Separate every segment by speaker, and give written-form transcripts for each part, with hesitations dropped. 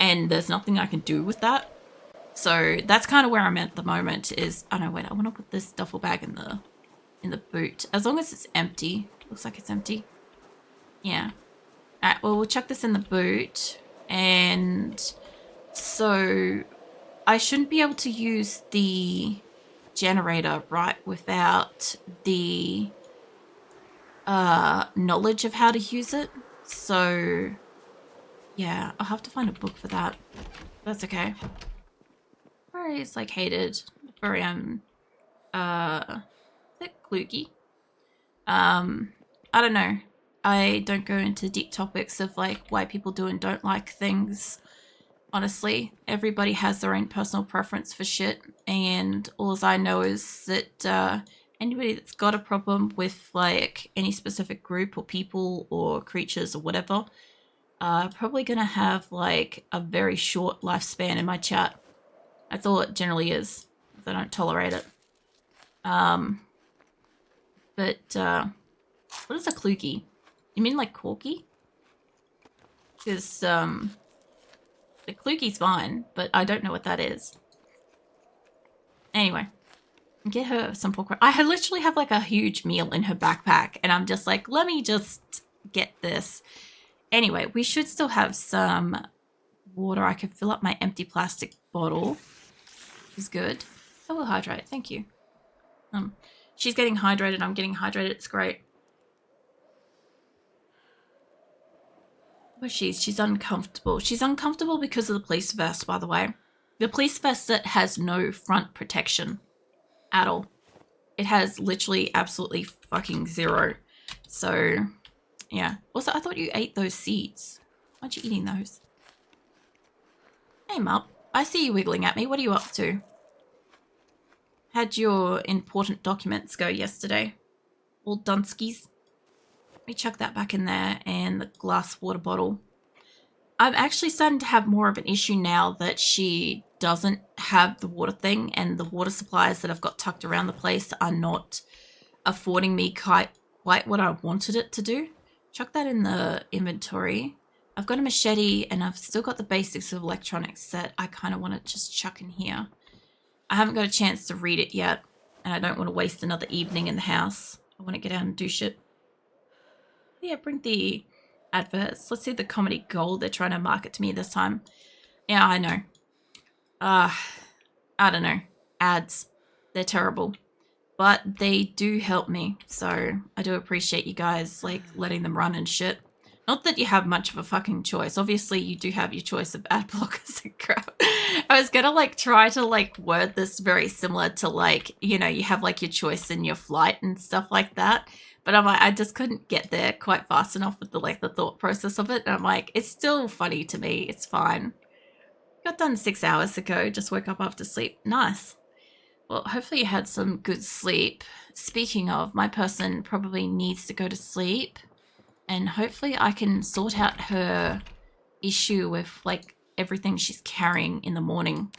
Speaker 1: and there's nothing I can do with that. So that's kind of where I'm at the moment is, oh no, wait, I want to put this duffel bag in the boot. As long as it's empty. Looks like it's empty. Yeah. Alright, well, we'll chuck this in the boot. And so I shouldn't be able to use the generator, right, without the knowledge of how to use it. So yeah, I'll have to find a book for that. That's okay. Very, it's like hated. Very is it klooky? I don't know. I don't go into deep topics of like why people do and don't like things. Honestly, everybody has their own personal preference for shit, and all I know is that anybody that's got a problem with like any specific group or people or creatures or whatever, probably gonna have like a very short lifespan in my chat. That's all it generally is. I don't tolerate it. But what is a klooky? You mean like corky? Because the klooky's fine, but I don't know what that is. Anyway, get her some pork. I literally have like a huge meal in her backpack, and I'm just like, let me just get this. Anyway, we should still have some water. I could fill up my empty plastic bottle. Is good. I will hydrate. Thank you. She's getting hydrated. I'm getting hydrated. It's great. But she's uncomfortable. She's uncomfortable because of the police vest, by the way. The police vest that has no front protection at all. It has literally absolutely fucking zero. So, yeah. Also, I thought you ate those seeds. Why'd you eating those? Hey, Mup. I see you wiggling at me. What are you up to? How'd your important documents go yesterday? All dunskies? Let me chuck that back in there, and the glass water bottle. I'm actually starting to have more of an issue now that she doesn't have the water thing, and the water supplies that I've got tucked around the place are not affording me quite what I wanted it to do. Chuck that in the inventory. I've got a machete, and I've still got the basics of electronics that I kind of want to just chuck in here. I haven't got a chance to read it yet, and I don't want to waste another evening in the house. I want to get out and do shit. Yeah, bring the adverts. Let's see the comedy gold they're trying to market to me this time. Yeah, I know. I don't know. Ads. They're terrible. But they do help me, so I do appreciate you guys, like, letting them run and shit. Not that you have much of a fucking choice. Obviously, you do have your choice of ad blockers and crap. I was gonna, like, try to, like, word this very similar to, like, you know, you have, like, your choice in your flight and stuff like that. But I'm like, I just couldn't get there quite fast enough with the, like, the thought process of it. And I'm like, it's still funny to me. It's fine. Got done 6 hours ago. Just woke up after sleep. Nice. Well, hopefully you had some good sleep. Speaking of, my person probably needs to go to sleep. And hopefully I can sort out her issue with, like, everything she's carrying in the morning.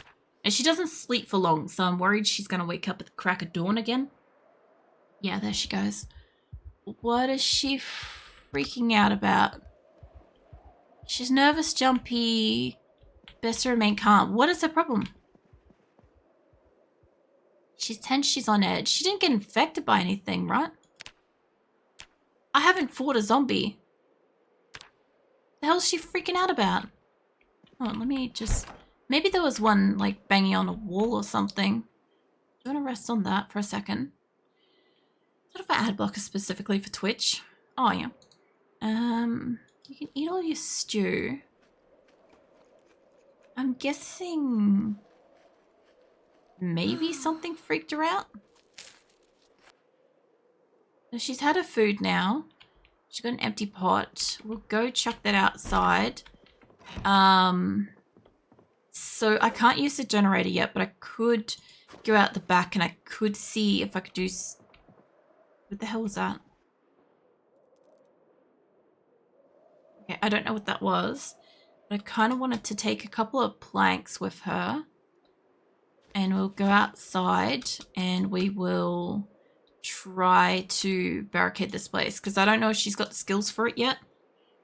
Speaker 1: And she doesn't sleep for long, so I'm worried she's going to wake up at the crack of dawn again. Yeah, there she goes. What is she freaking out about? She's nervous, jumpy. Best to remain calm. What is her problem? She's tense, she's on edge. She didn't get infected by anything, right? I haven't fought a zombie. The hell is she freaking out about? Oh, let me just... Maybe there was one, like, banging on a wall or something. Do you want to rest on that for a second? Is that for ad blocker specifically for Twitch? Oh, yeah. You can eat all your stew. I'm guessing... Maybe something freaked her out? So she's had her food now. She's got an empty pot. We'll go chuck that outside. So I can't use the generator yet, but I could go out the back and I could see if I could do... What the hell was that? Okay, I don't know what that was. But I kind of wanted to take a couple of planks with her. And we'll go outside and we will... try to barricade this place because I don't know if she's got the skills for it yet.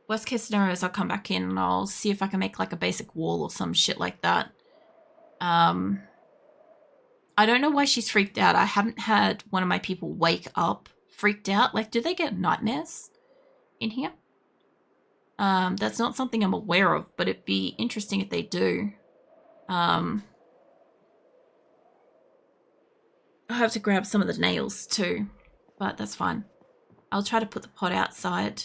Speaker 1: Worst case scenario is I'll come back in and I'll see if I can make like a basic wall or some shit like that. I don't know why she's freaked out. I haven't had one of my people wake up freaked out. Like, do they get nightmares in here? That's not something I'm aware of, but it'd be interesting if they do. I'll have to grab some of the nails too, but that's fine. I'll try to put the pot outside.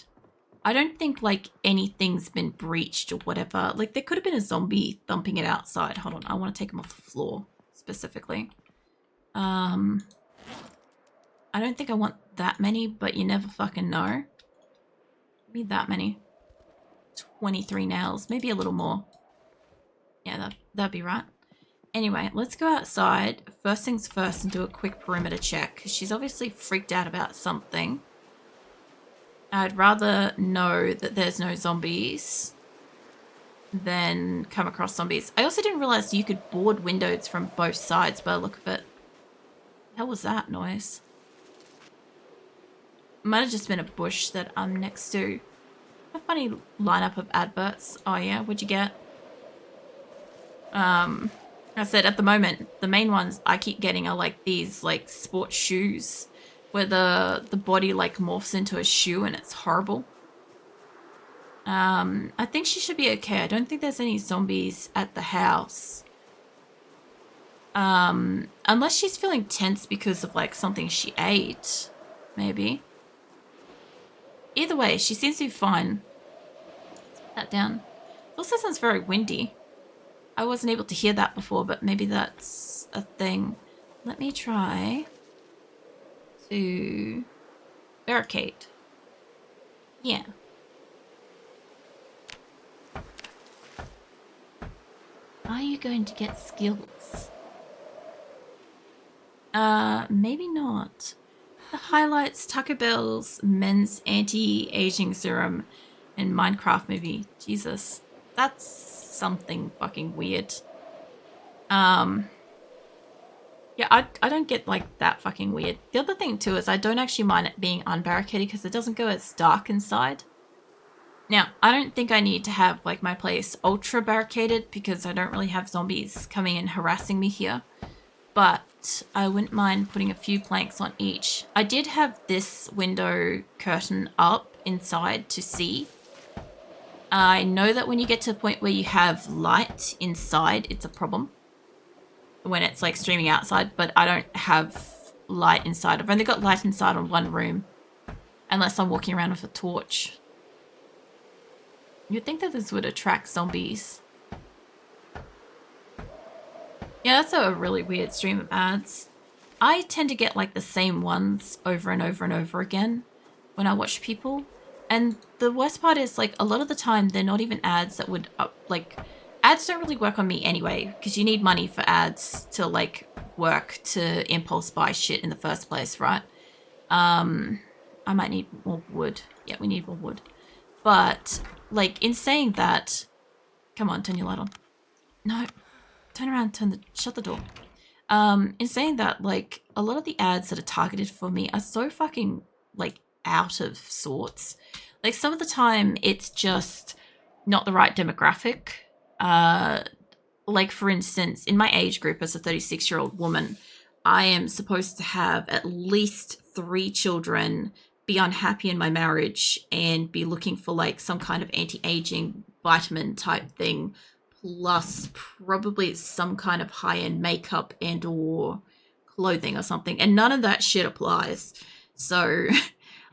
Speaker 1: I don't think like anything's been breached or whatever. Like there could have been a zombie thumping it outside. Hold on, I want to take them off the floor specifically. I don't think I want that many, but you never fucking know. Need that many. 23 nails, maybe a little more. Yeah, that'd be right. Anyway, let's go outside. First things first and do a quick perimeter check, because she's obviously freaked out about something. I'd rather know that there's no zombies than come across zombies. I also didn't realize you could board windows from both sides by the look of it. What the hell was that noise? Might have just been a bush that I'm next to. A funny lineup of adverts. Oh yeah, what'd you get? I said at the moment, the main ones I keep getting are like these like sports shoes where the body like morphs into a shoe and it's horrible. I think she should be okay. I don't think there's any zombies at the house. Unless she's feeling tense because of like something she ate, maybe. Either way, she seems to be fine. Let's put that down. It also sounds very windy. I wasn't able to hear that before, but maybe that's a thing. Let me try to barricade. Yeah. Are you going to get skills? Maybe not. The highlights, Taco Bell's men's anti-aging serum and Minecraft movie. Jesus. That's something fucking weird. Yeah, I don't get like that fucking weird. The other thing too is I don't actually mind it being unbarricaded because it doesn't go as dark inside. Now, I don't think I need to have like my place ultra barricaded because I don't really have zombies coming and harassing me here. But I wouldn't mind putting a few planks on each. I did have this window curtain up inside to see. I know that when you get to the point where you have light inside, it's a problem. When it's like streaming outside, but I don't have light inside. I've only got light inside on one room. Unless I'm walking around with a torch. You'd think that this would attract zombies. Yeah, that's a really weird stream of ads. I tend to get like the same ones over and over and over again when I watch people. And the worst part is like a lot of the time they're not even ads that would like ads don't really work on me anyway because you need money for ads to like work to impulse buy shit in the first place, right? I might need more wood. Yeah, we need more wood. But like in saying that, come on, turn your light on. No, turn around, shut the door. In saying that, like a lot of the ads that are targeted for me are so fucking like out of sorts. Like some of the time it's just not the right demographic. Like for instance, in my age group as a 36-year-old woman, I am supposed to have at least 3 children, be unhappy in my marriage, and be looking for like some kind of anti-aging vitamin type thing, plus probably some kind of high-end makeup and or clothing or something. And none of that shit applies. So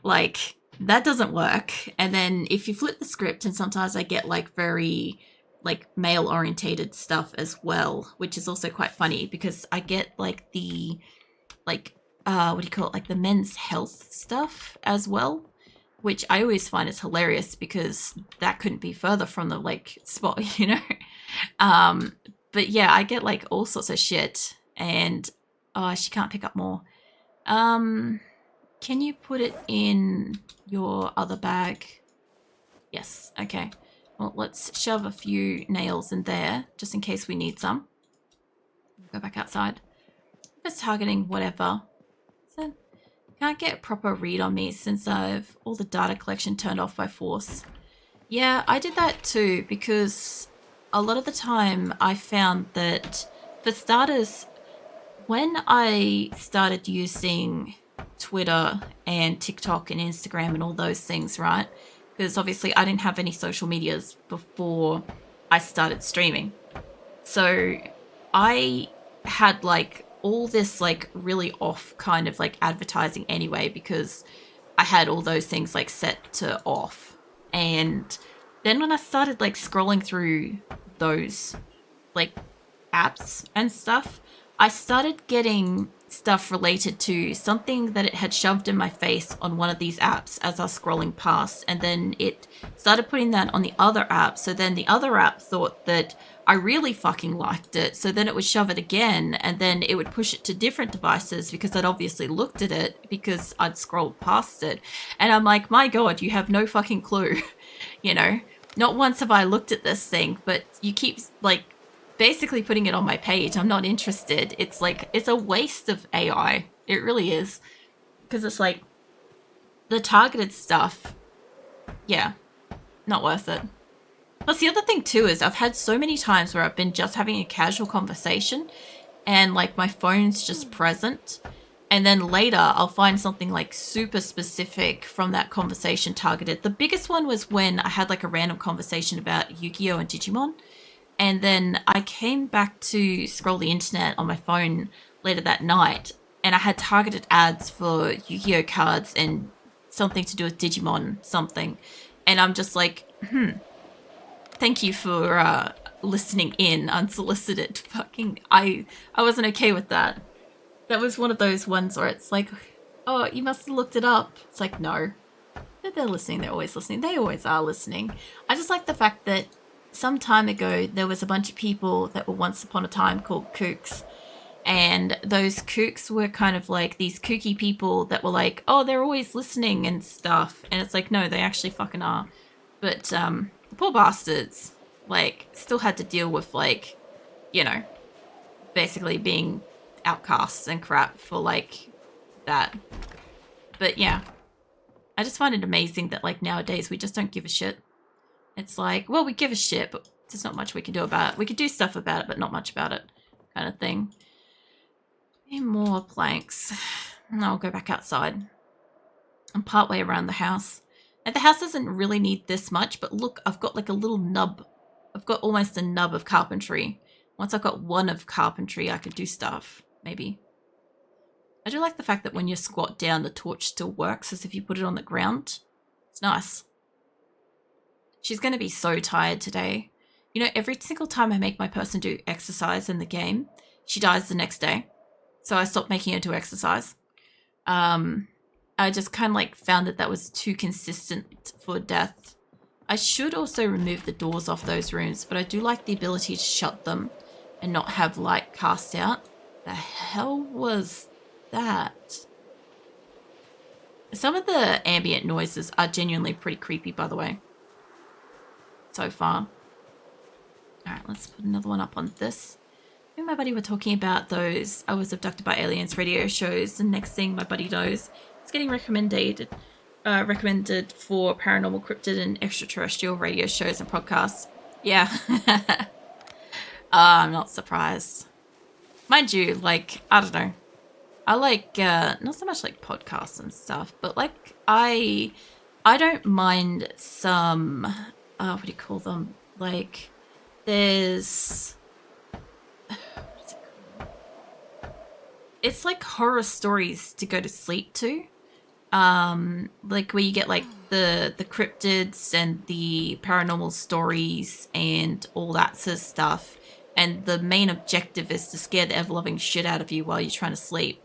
Speaker 1: like that doesn't work. And then if you flip the script, and sometimes I get like very like male orientated stuff as well, which is also quite funny because I get like the like what do you call it, like the men's health stuff as well, which I always find is hilarious because that couldn't be further from the like spot, you know. But yeah, I get like all sorts of shit. And she can't pick up more. Can you put it in your other bag? Yes, okay. Well, let's shove a few nails in there just in case we need some. Go back outside. Just targeting whatever. So can't get a proper read on me since I've all the data collection turned off by force. Yeah, I did that too because a lot of the time I found that, for starters, when I started using Twitter and TikTok and Instagram and all those things, right? Because obviously I didn't have any social medias before I started streaming. So I had like all this like really off kind of like advertising anyway, because I had all those things like set to off. And then when I started like scrolling through those like apps and stuff, I started getting stuff related to something that it had shoved in my face on one of these apps as I was scrolling past. And then it started putting that on the other app. So then the other app thought that I really fucking liked it. So then it would shove it again. And then it would push it to different devices because I'd obviously looked at it because I'd scrolled past it. And I'm like, my God, you have no fucking clue. You know, not once have I looked at this thing, but you keep like basically putting it on my page. I'm not interested. It's like, it's a waste of AI. It really is. Because it's like the targeted stuff, yeah, not worth it. Plus, the other thing too is I've had so many times where I've been just having a casual conversation and like my phone's just present. And then later I'll find something like super specific from that conversation targeted. The biggest one was when I had like a random conversation about Yu-Gi-Oh! And Digimon. And then I came back to scroll the internet on my phone later that night, and I had targeted ads for Yu-Gi-Oh cards and something to do with Digimon something. And I'm just like, thank you for listening in unsolicited. Fucking, I wasn't okay with that. That was one of those ones where it's like, oh, you must have looked it up. It's like, no, they're listening. They're always listening. They always are listening. I just like the fact that some time ago there was a bunch of people that were once upon a time called kooks, and those kooks were kind of like these kooky people that were like, oh, they're always listening and stuff. And it's like, no, they actually fucking are. But the poor bastards like still had to deal with like, you know, basically being outcasts and crap for like that. But yeah, I just find it amazing that like nowadays we just don't give a shit. It's like, well, we give a shit, but there's not much we can do about it. We could do stuff about it, but not much about it, kind of thing. Any more planks? And I'll go back outside. I'm partway around the house. And the house doesn't really need this much, but look, I've got like a little nub. I've got almost a nub of carpentry. Once I've got one of carpentry, I could do stuff, maybe. I do like the fact that when you squat down, the torch still works as if you put it on the ground. It's nice. She's going to be so tired today. You know, every single time I make my person do exercise in the game, she dies the next day. So I stopped making her do exercise. I just kind of like found that was too consistent for death. I should also remove the doors off those rooms, but I do like the ability to shut them and not have light cast out. The hell was that? Some of the ambient noises are genuinely pretty creepy, by the way. So far. Alright, let's put another one up on this. Me and my buddy were talking about those I was abducted by aliens radio shows, and next thing my buddy knows, it's getting recommended for paranormal, cryptid, and extraterrestrial radio shows and podcasts. Yeah. I'm not surprised. Mind you, like, I don't know. I like, not so much like podcasts and stuff, but like, I don't mind some, what do you call them? Like, there's, it's like horror stories to go to sleep to. Like where you get like the cryptids and the paranormal stories and all that sort of stuff. And the main objective is to scare the ever-loving shit out of you while you're trying to sleep.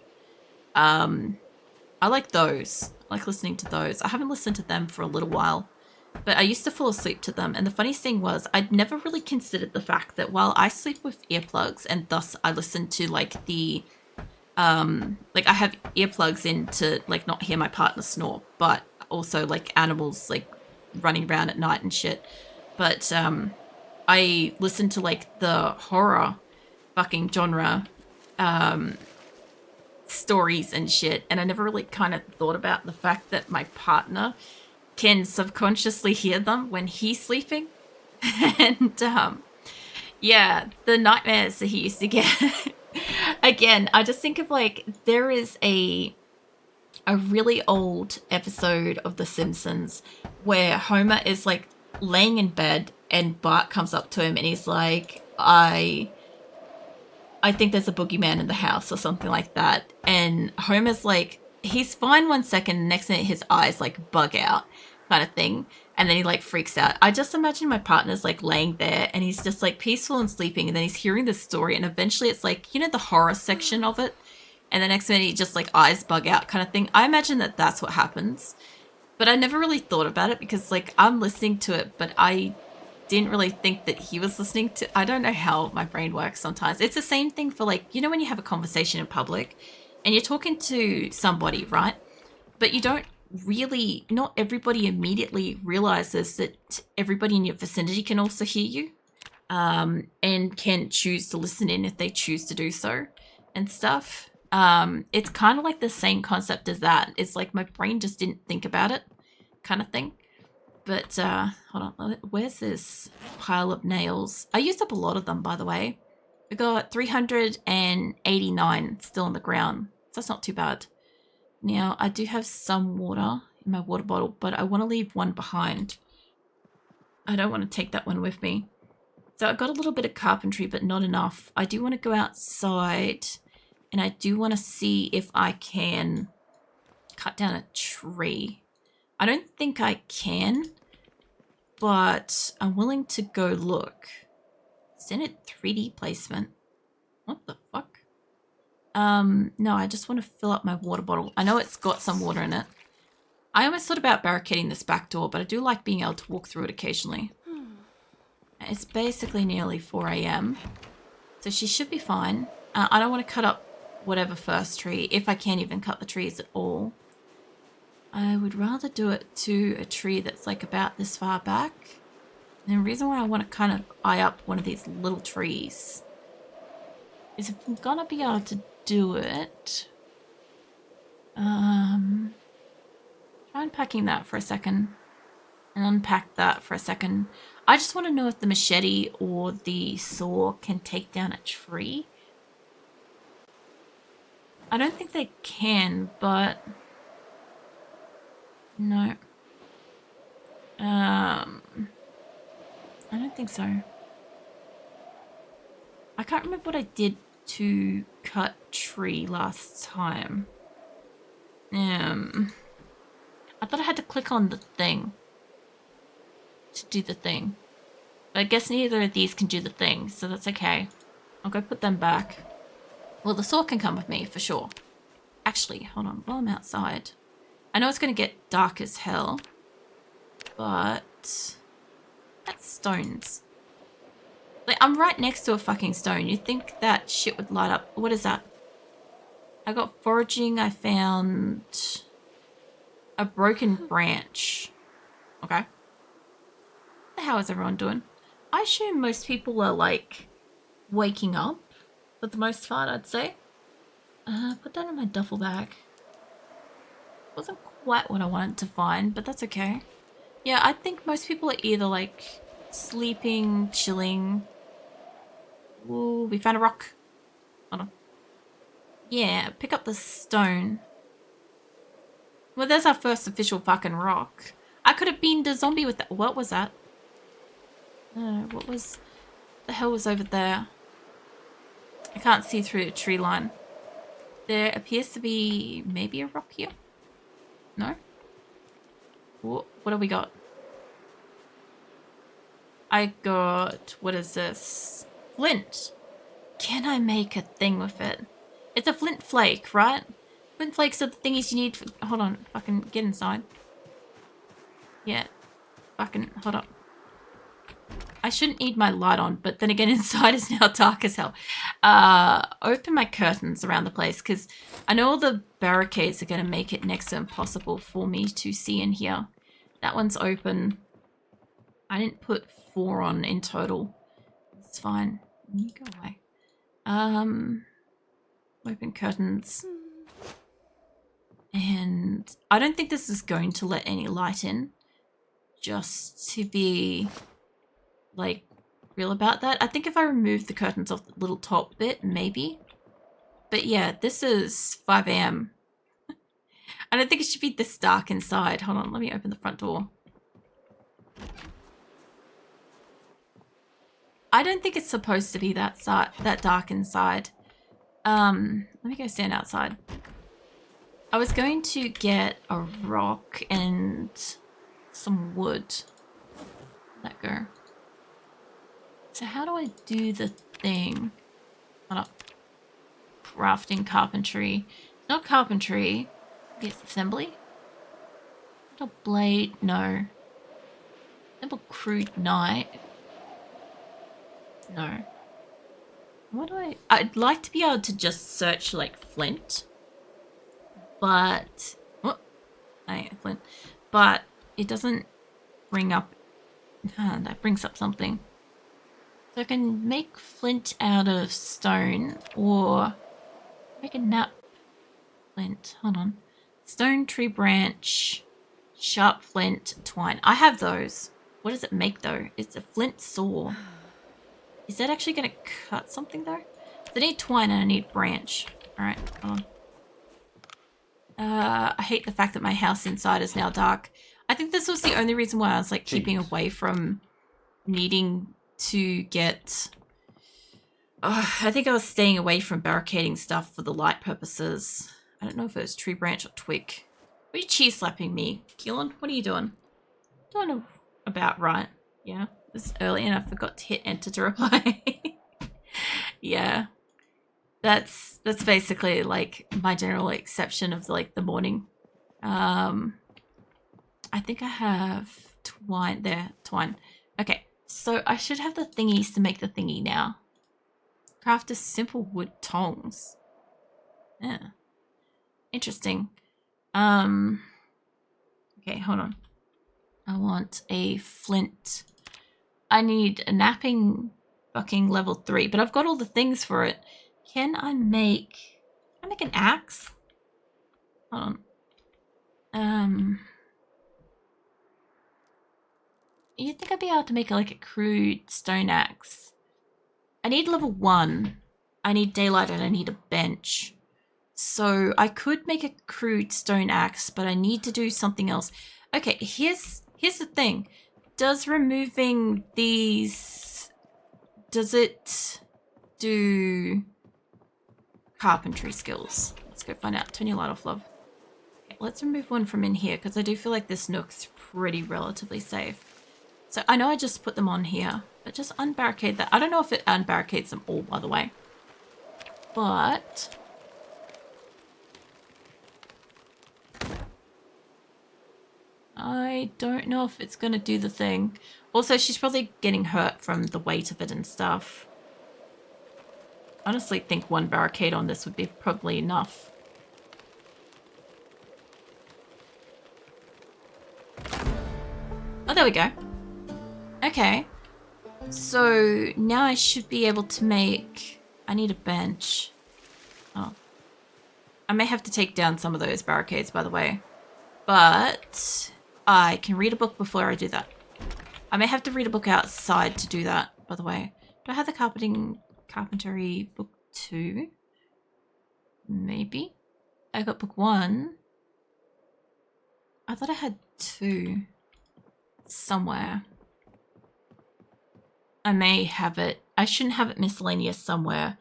Speaker 1: I like those. I like listening to those. I haven't listened to them for a little while, but I used to fall asleep to them. And the funniest thing was I'd never really considered the fact that while I sleep with earplugs and thus I listen to like the, like I have earplugs in to like not hear my partner snore, but also like animals like running around at night and shit. But, I listen to like the horror fucking genre, stories and shit, and I never really kind of thought about the fact that my partner can subconsciously hear them when he's sleeping. And yeah, the nightmares that he used to get. Again, I just think of like there is a really old episode of The Simpsons where Homer is like laying in bed and Bart comes up to him and he's like, I think there's a boogeyman in the house or something like that. And Homer's like, he's fine 1 second, next minute his eyes like bug out kind of thing. And then he like freaks out. I just imagine my partner's like laying there and he's just like peaceful and sleeping. And then he's hearing this story and eventually it's like, you know, the horror section of it. And the next minute he just like eyes bug out kind of thing. I imagine that that's what happens. But I never really thought about it because like I'm listening to it, but I didn't really think that he was listening to. I don't know how my brain works sometimes. It's the same thing for like, you know, when you have a conversation in public and you're talking to somebody, right? But you don't really, not everybody immediately realizes that everybody in your vicinity can also hear you, and can choose to listen in if they choose to do so and stuff. It's kind of like the same concept as that. It's like my brain just didn't think about it kind of thing. But hold on, where's this pile of nails? I used up a lot of them, by the way. We got 389 still on the ground. So that's not too bad. Now, I do have some water in my water bottle, but I want to leave one behind. I don't want to take that one with me. So I got a little bit of carpentry, but not enough. I do want to go outside, and I do want to see if I can cut down a tree. I don't think I can, but I'm willing to go look. Standard 3D placement. What the fuck? No, I just want to fill up my water bottle. I know it's got some water in it. I almost thought about barricading this back door, but I do like being able to walk through it occasionally. It's basically nearly 4 a.m. So she should be fine. I don't want to cut up whatever first tree, if I can even cut the trees at all. I would rather do it to a tree that's like about this far back. And the reason why I want to kind of eye up one of these little trees is if I'm gonna be able to do it. Try unpacking that for a second and unpack that for a second. I just want to know if the machete or the saw can take down a tree. I don't think they can, but no. I don't think so. I can't remember what I did to cut tree last time. I thought I had to click on the thing to do the thing. But I guess neither of these can do the thing, so that's okay. I'll go put them back. Well, the saw can come with me for sure. Actually, hold on, while I'm outside. I know it's going to get dark as hell, but that's stones. Like, I'm right next to a fucking stone. You'd think that shit would light up. What is that? I got foraging. I found a broken branch. Okay. What the hell is everyone doing? I assume most people are, like, waking up for the most part, I'd say. Put that in my duffel bag. Wasn't quite what I wanted to find, but that's okay. Yeah, I think most people are either like sleeping, chilling. Ooh, we found a rock. Hold on. Yeah, pick up the stone. Well, there's our first official fucking rock. I could have been the zombie with that. What was that? What was... the hell was over there? I can't see through the tree line. There appears to be maybe a rock here. No? What have we got? I got... what is this? Flint. Can I make a thing with it? It's a flint flake, right? Flint flakes are the thingies you need for... hold on. Fucking get inside. Yeah. Fucking... hold up. I shouldn't need my light on, but then again, inside is now dark as hell. Open my curtains around the place, because I know all the barricades are going to make it next to impossible for me to see in here. That one's open. I didn't put 4 on in total. It's fine. You go away. Open curtains. And I don't think this is going to let any light in. just to be, like, real about that. I think if I remove the curtains off the little top bit, maybe. But yeah, this is 5 a.m. I don't think it should be this dark inside. Hold on, let me open the front door. I don't think it's supposed to be that dark inside. Let me go stand outside. I was going to get a rock and some wood. Let go. So how do I do the thing? Hold up. Crafting carpentry. It's not carpentry. Maybe it's assembly? Metal blade. No. Simple crude knife. No. What do I'd like to be able to just search like flint. But I ain't flint. But it doesn't bring up that brings up something. So I can make flint out of stone or make a nap flint. Hold on. Stone, tree branch, sharp flint, twine. I have those. What does it make though? It's a flint saw. Is that actually going to cut something though? So I need twine and I need branch. Alright, hold on. I hate the fact that my house inside is now dark. I think this was the only reason why I was like keeping away from needing to get... I think I was staying away from barricading stuff for the light purposes. I don't know if it was tree branch or twig. Are you cheese slapping me, Keelan? What are you doing? Doing about right. Yeah, it's early and I forgot to hit enter to reply. Yeah. That's basically like my general exception of like the morning. I think I have twine there. Twine. Okay, so I should have the thingies to make the thingy now. Craft a simple wood tongs. Yeah. Interesting. Okay, hold on. I want a flint. I need a napping fucking level 3, but I've got all the things for it. Can I make an axe? Hold on. You think I'd be able to make like a crude stone axe? I need level 1. I need daylight and I need a bench. So I could make a crude stone axe, but I need to do something else. Okay, here's the thing. Does removing these... Does it do carpentry skills? Let's go find out. Turn your light off, love. Okay, let's remove one from in here because I do feel like this nook's pretty relatively safe. So I know I just put them on here, but just unbarricade that. I don't know if it unbarricades them all, by the way. But... I don't know if it's going to do the thing. Also, she's probably getting hurt from the weight of it and stuff. I honestly think one barricade on this would be probably enough. Oh, there we go. Okay. So now I should be able to make... I need a bench. Oh. I may have to take down some of those barricades, by the way. But I can read a book before I do that. I may have to read a book outside to do that, by the way. Do I have the carpentry book 2? Maybe. I got book 1. I thought I had 2 somewhere. I may have it. I shouldn't have it miscellaneous somewhere.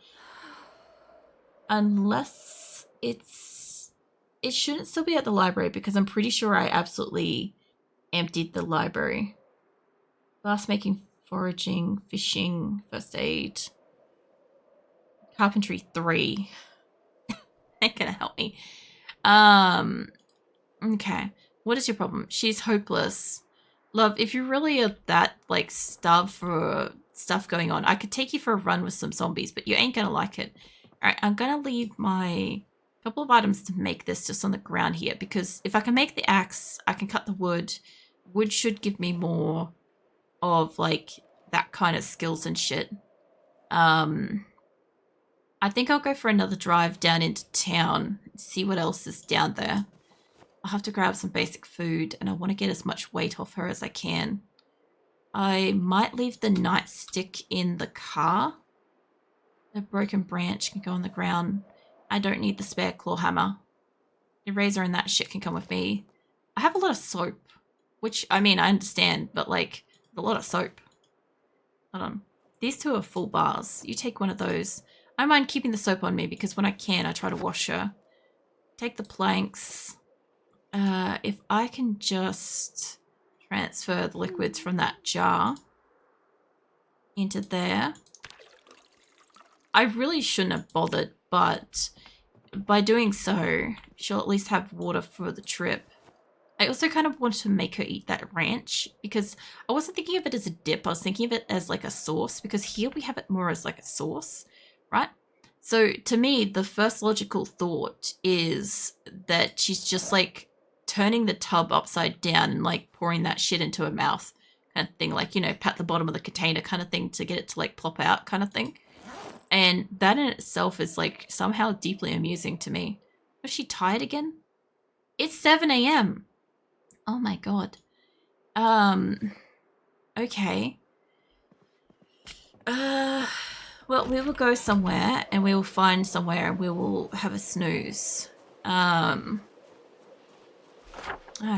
Speaker 1: Unless it's... It shouldn't still be at the library because I'm pretty sure I absolutely emptied the library. Glass making, foraging, fishing, first aid. Carpentry 3. Ain't gonna help me. Okay. What is your problem? She's hopeless. Love, if you really are that, like, starved for stuff going on, I could take you for a run with some zombies, but you ain't gonna like it. Alright, I'm gonna leave my couple of items to make this just on the ground here, because if I can make the axe, I can cut the wood. Wood should give me more of, like, that kind of skills and shit. I think I'll go for another drive down into town, see what else is down there. I'll have to grab some basic food, and I want to get as much weight off her as I can. I might leave the nightstick in the car. The broken branch can go on the ground. I don't need the spare claw hammer. The razor and that shit can come with me. I have a lot of soap, which, I mean, I understand, but like, a lot of soap. Hold on. These two are full bars. You take one of those. I don't mind keeping the soap on me because when I can, I try to wash her. Take the planks. If I can just transfer the liquids from that jar into there. I really shouldn't have bothered, but by doing so, she'll at least have water for the trip. I also kind of wanted to make her eat that ranch because I wasn't thinking of it as a dip. I was thinking of it as like a sauce because here we have it more as like a sauce, right? So to me, the first logical thought is that she's just like turning the tub upside down and like pouring that shit into her mouth kind of thing. Like, you know, pat the bottom of the container kind of thing to get it to like plop out kind of thing. And that in itself is like somehow deeply amusing to me. Was she tired again? It's 7 a.m. Oh my god. Okay. Well, we will go somewhere and we will find somewhere and we will have a snooze. I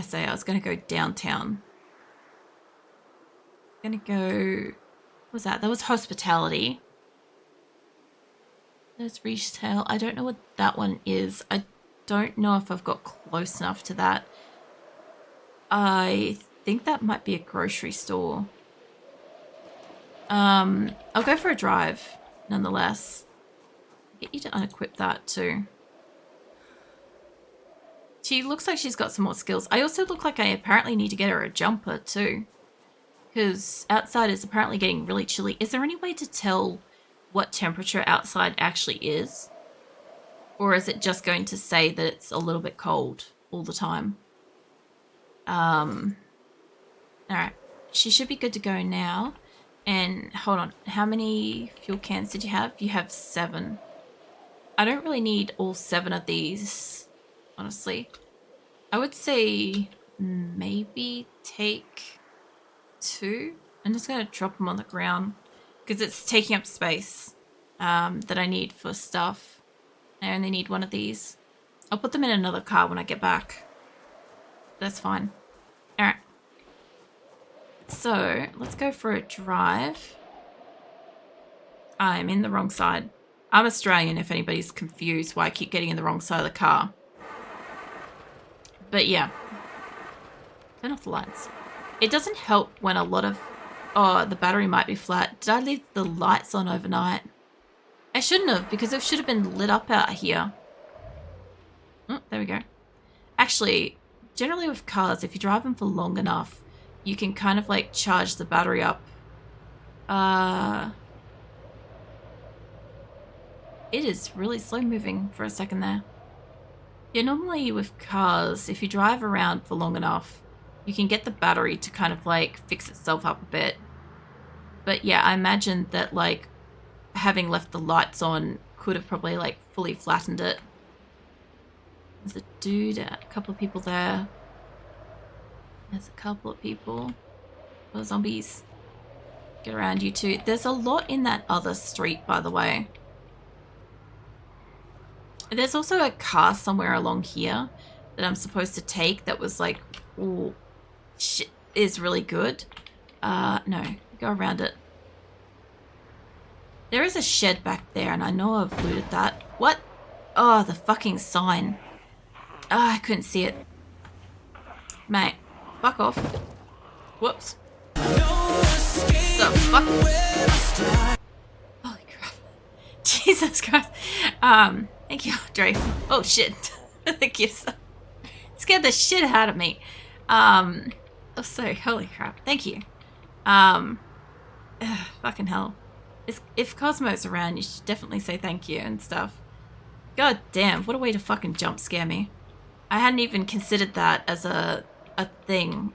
Speaker 1: say I was going to go downtown. Gonna go... What was that? That was hospitality. There's retail. I don't know what that one is. I don't know if I've got close enough to that. I think that might be a grocery store. I'll go for a drive, nonetheless. Get you to unequip that too. She looks like she's got some more skills. I also look like I apparently need to get her a jumper too. Because outside is apparently getting really chilly. Is there any way to tell what temperature outside actually is? Or is it just going to say that it's a little bit cold all the time? Alright. She should be good to go now. And hold on, how many fuel cans did you have? You have 7. I don't really need all 7 of these, honestly. I would say maybe take 2. I'm just going to drop them on the ground because it's taking up space that I need for stuff. I only need 1 of these. I'll put them in another car when I get back. That's fine. Alright. So, let's go for a drive. I'm in the wrong side. I'm Australian if anybody's confused why I keep getting in the wrong side of the car. But yeah. Turn off the lights. It doesn't help when a lot of... Oh, the battery might be flat. Did I leave the lights on overnight? I shouldn't have, because it should have been lit up out here. Oh, there we go. Actually, generally with cars, if you drive them for long enough, you can kind of like charge the battery up. It is really slow moving for a second there. Yeah, normally with cars, if you drive around for long enough, you can get the battery to kind of like fix itself up a bit. But yeah, I imagine that like having left the lights on could have probably like fully flattened it. There's a dude, a couple of people there. There's a couple of people. Oh, zombies. Get around you too. There's a lot in that other street, by the way. There's also a car somewhere along here that I'm supposed to take that was like, oh, shit, is really good. No, go around it. There is a shed back there, and I know I've looted that. What? Oh, the fucking sign. Oh, I couldn't see it. Mate, fuck off. Whoops. The fuck? Holy crap. Jesus Christ. Thank you, Dre. Oh, shit. Thank you. Scared the shit out of me. Oh, sorry. Holy crap. Thank you. Fucking hell. If Cosmo's around, you should definitely say thank you and stuff. God damn, what a way to fucking jump scare me. I hadn't even considered that as a thing.